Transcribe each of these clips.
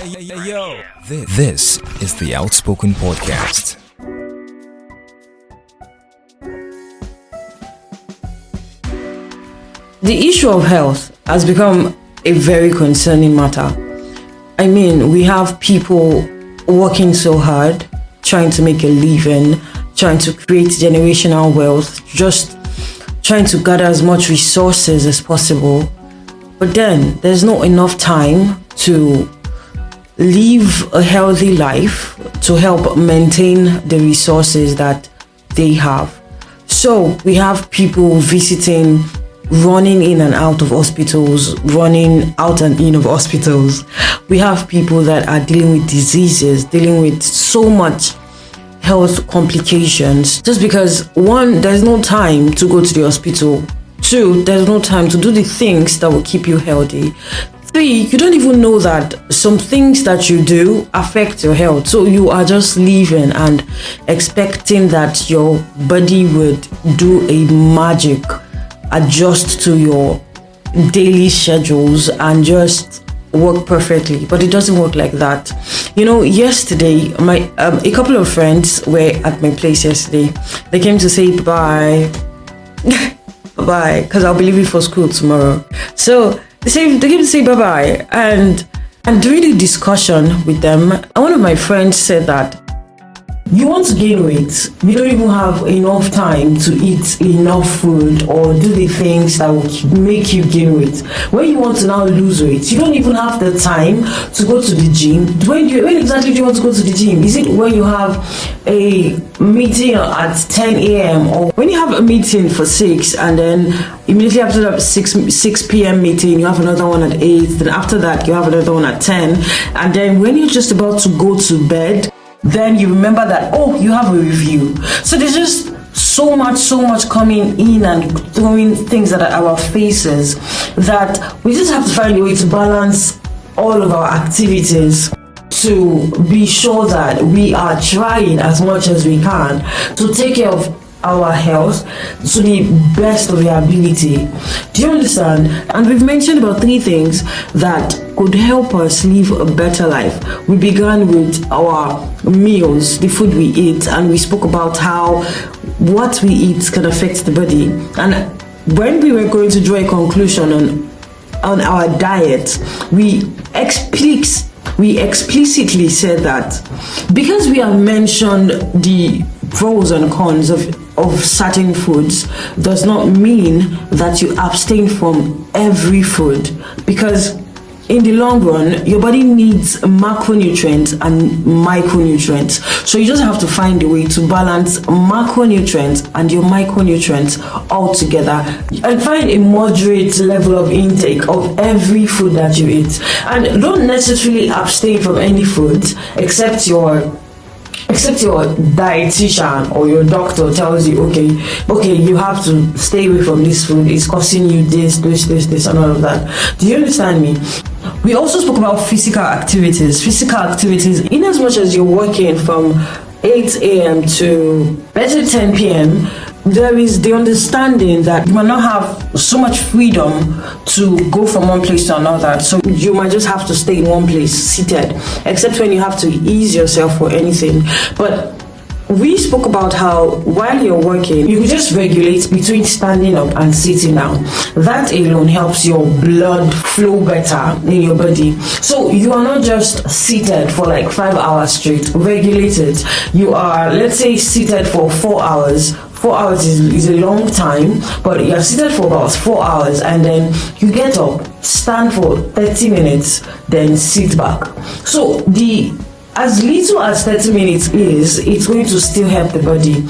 Yo. This is the Outspoken Podcast. The issue of health has become a very concerning matter. I mean, we have people working so hard, trying to make a living, trying to create generational wealth, just trying to gather as much resources as possible. But then there's not enough time to live a healthy life to help maintain the resources that they have. So we have people visiting, running in and out of hospitals, running out and in of hospitals. We have people that are dealing with diseases, dealing with so much health complications just because, one, there's no time to go to the hospital. Two, there's no time to do the things that will keep you healthy. Three, you don't even know that some things that you do affect your health. So you are just living and expecting that your body would do a magic, adjust to your daily schedules and just work perfectly. But it doesn't work like that. You know, yesterday, a couple of friends were at my place yesterday. They came to say bye. Bye, because I'll be leaving for school tomorrow. So they came to say bye-bye. And during the discussion with them, one of my friends said that you want to gain weight, you don't even have enough time to eat enough food or do the things that will make you gain weight. When you want to now lose weight, you don't even have the time to go to the gym. When exactly do you want to go to the gym? Is it when you have a meeting at 10 a.m. or when you have a meeting for 6 and then immediately after that 6 p.m. meeting, you have another one at 8, then after that you have another one at 10, and then when you're just about to go to bed, then you remember that, oh, you have a review. So there's just so much coming in and throwing things at our faces that we just have to find a way to balance all of our activities to be sure that we are trying as much as we can to take care of our health to the best of your ability. Do you understand? And we've mentioned about 3 things that could help us live a better life. We began with our meals, the food we eat, and we spoke about how what we eat can affect the body. And when we were going to draw a conclusion on our diet, we explicitly said that because we have mentioned the pros and cons of certain foods does not mean that you abstain from every food, because in the long run your body needs macronutrients and micronutrients. So you just have to find a way to balance macronutrients and your micronutrients all together and find a moderate level of intake of every food that you eat. And don't necessarily abstain from any food except your dietitian or your doctor tells you, okay, you have to stay away from this food, it's causing you this and all of that. Do you understand me? We also spoke about physical activities in as much as you're working from 8 a.m. to let's say 10 p.m. there is the understanding that you might not have so much freedom to go from one place to another. So you might just have to stay in one place seated, except when you have to ease yourself or anything. But we spoke about how while you're working, you just regulate between standing up and sitting down. That alone helps your blood flow better in your body. So you are not just seated for like 5 hours straight, regulated. You are, let's say, seated for 4 hours. 4 hours is a long time, but you're seated for about 4 hours and then you get up, stand for 30 minutes, then sit back. So as little as 30 minutes is, it's going to still help the body.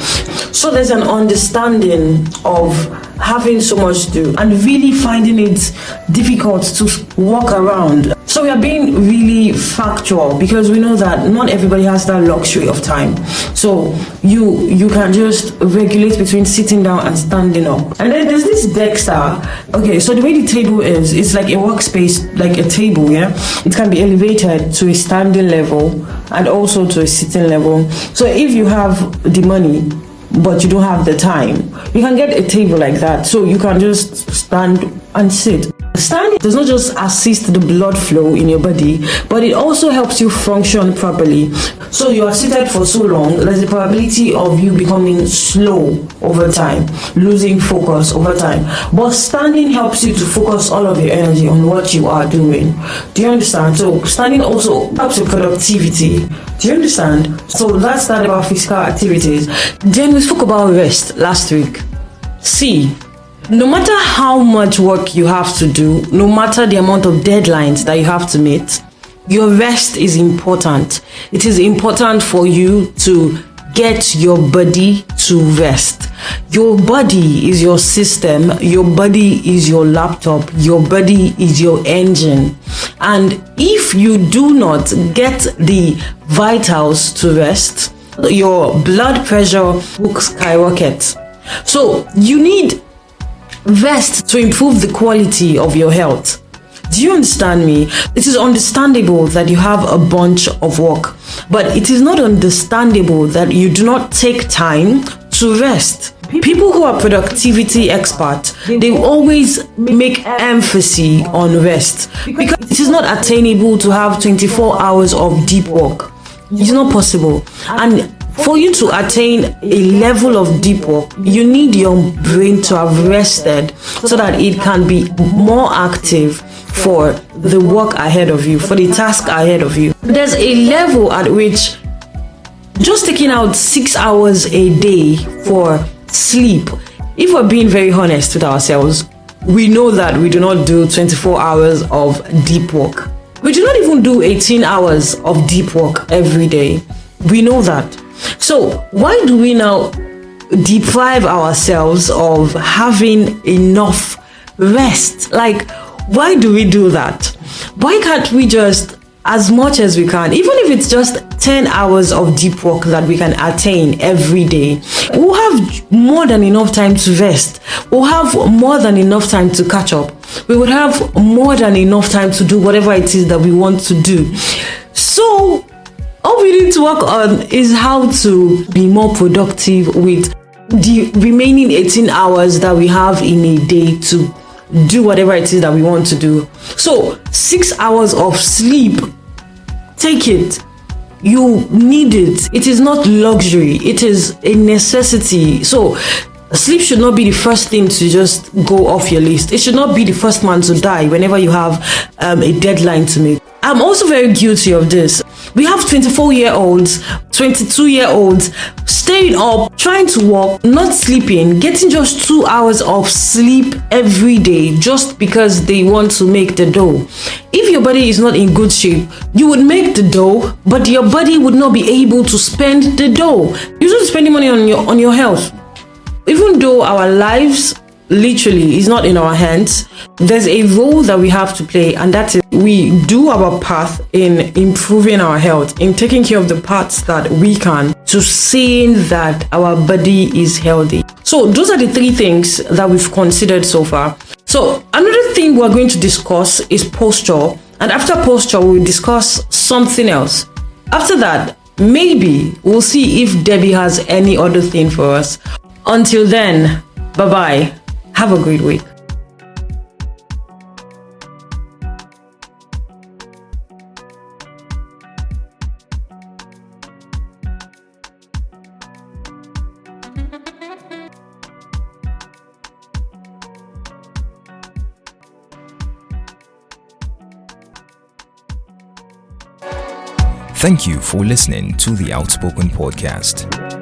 So there's an understanding of having so much to do and really finding it difficult to walk around. So we are being really factual because we know that not everybody has that luxury of time. So you can just regulate between sitting down and standing up. And then there's this Dexter. Okay, so the way the table is, it's like a workspace, like a table, yeah? It can be elevated to a standing level and also to a sitting level. So if you have the money but you don't have the time, you can get a table like that so you can just stand and sit. Standing does not just assist the blood flow in your body, but it also helps you function properly. So you are seated for so long, there's a probability of you becoming slow over time, losing focus over time. But standing helps you to focus all of your energy on what you are doing. Do you understand? So standing also helps with productivity. Do you understand? So that's that about physical activities. Then we spoke about rest last week. See, no matter how much work you have to do, no matter the amount of deadlines that you have to meet, your rest is important. It is important for you to get your body to rest. Your body is your system, your body is your laptop, your body is your engine. And if you do not get the vitals to rest, your blood pressure will skyrocket. So you need rest to improve the quality of your health. Do you understand me? It is understandable that you have a bunch of work, but it is not understandable that you do not take time to rest. People who are productivity experts, they always make emphasis on rest because it is not attainable to have 24 hours of deep work. It's not possible. And for you to attain a level of deep work, you need your brain to have rested so that it can be more active for the work ahead of you, for the task ahead of you. There's a level at which just taking out 6 hours a day for sleep, if we're being very honest with ourselves, we know that we do not do 24 hours of deep work. We do not even do 18 hours of deep work every day. We know that. So why do we now deprive ourselves of having enough rest? Like, why do we do that? Why can't we just, as much as we can, even if it's just 10 hours of deep work that we can attain every day, we'll have more than enough time to rest. We'll have more than enough time to catch up. We would have more than enough time to do whatever it is that we want to do. So all we need to work on is how to be more productive with the remaining 18 hours that we have in a day to do whatever it is that we want to do. So 6 hours of sleep, take it. You need it. It is not luxury. It is a necessity. So sleep should not be the first thing to just go off your list. It should not be the first man to die whenever you have a deadline to meet. I'm also very guilty of this. We have 24-year-olds, 22-year-olds staying up, trying to work, not sleeping, getting just 2 hours of sleep every day just because they want to make the dough. If your body is not in good shape, you would make the dough, but your body would not be able to spend the dough. You're not spending money on your health. Even though our lives literally is not in our hands, there's a role that we have to play, and that is we do our part in improving our health, in taking care of the parts that we can, to seeing that our body is healthy. So those are the 3 things that we've considered so far. So another thing we're going to discuss is posture, and after posture we'll discuss something else. After that, maybe we'll see if Debbie has any other thing for us. Until then, bye-bye. Have a great week. Thank you for listening to the Outspoken Podcast.